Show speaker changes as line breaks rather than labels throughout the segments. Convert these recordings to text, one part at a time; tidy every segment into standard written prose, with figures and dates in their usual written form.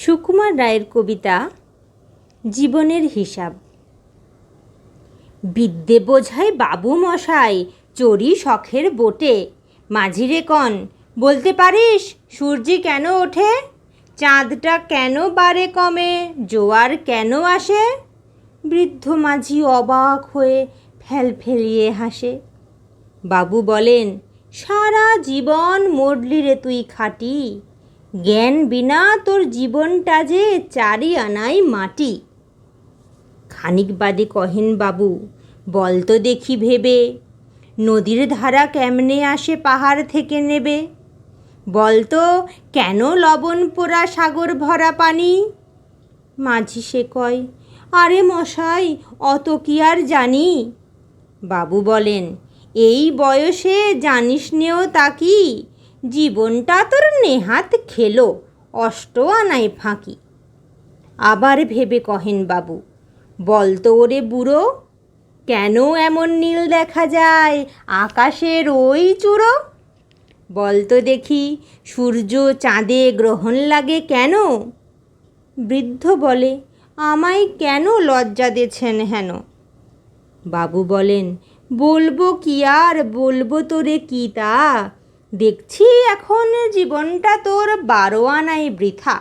সুকুমার রায়ের কবিতা জীবনের হিসাব। বিদ্যে বোঝাই বাবু মশাই চড়ি শখের বোটে, মাঝিরে কন বলতে পারিস সূর্যি কেন ওঠে, চাঁদটা কেন বারে কমে, জোয়ার কেন আসে। বৃদ্ধ মাঝি অবাক হয়ে ফেলিয়ে হাসে। বাবু বলেন, সারা জীবন মরলি রে তুই খাটি, জ্ঞান বিনা তোর জীবনটা যে চারি আনাই মাটি। খানিক বাদে কহেন বাবু, বল তো দেখি ভেবে, নদীর ধারা কেমনে আসে পাহাড় থেকে নেবে, বল তো কেন লবণ পোড়া সাগর ভরা পানি। মাঝি সে কয়, আরে মশাই অত কি আর জানি। বাবু বলেন, এই বয়সে জানিস নেও তা কি, জীবনটা তোর নেহাত খেলো অষ্ট আনায় ফাঁকি। আবার ভেবে কহেন বাবু, বল তো ওরে বুড়ো, কেন এমন নীল দেখা যায় আকাশের ওই চূড়ো, বল তো দেখি সূর্য চাঁদে গ্রহণ লাগে কেন। বৃদ্ধ বলে, আমায় কেন লজ্জা দিয়েছেন হেন। বাবু বলেন, বলবো কি আর বলবো তোরে কি তা, দেখছি এখন জীবনটা তোর 12 আনায় বৃথা।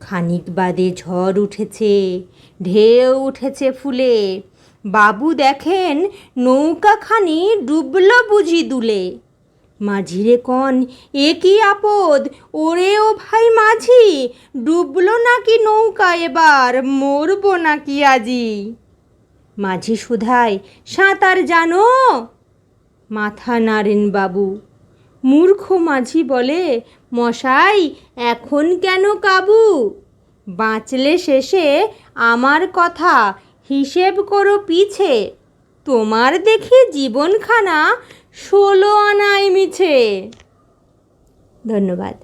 খানিক বাদে ঝড় উঠেছে, ঢেউ উঠেছে ফুলে, বাবু দেখেন নৌকাখানি ডুবলো বুঝি দুলে। মাঝিরে কন, এ কি আপদ ওরে ও ভাই মাঝি, ডুবলো নাকি নৌকা এবার মরবো নাকি আজি। মাঝি শুধায়, সাঁতার জানো। মাথা নাড়েন বাবু। মূর্খ মাঝি বলে, মশাই এখন কেন কাবু, বাঁচলে শেষে আমার কথা হিসেব করো পিছে, তোমার দেখি জীবনখানা 16 আনায় মিছে। ধন্যবাদ।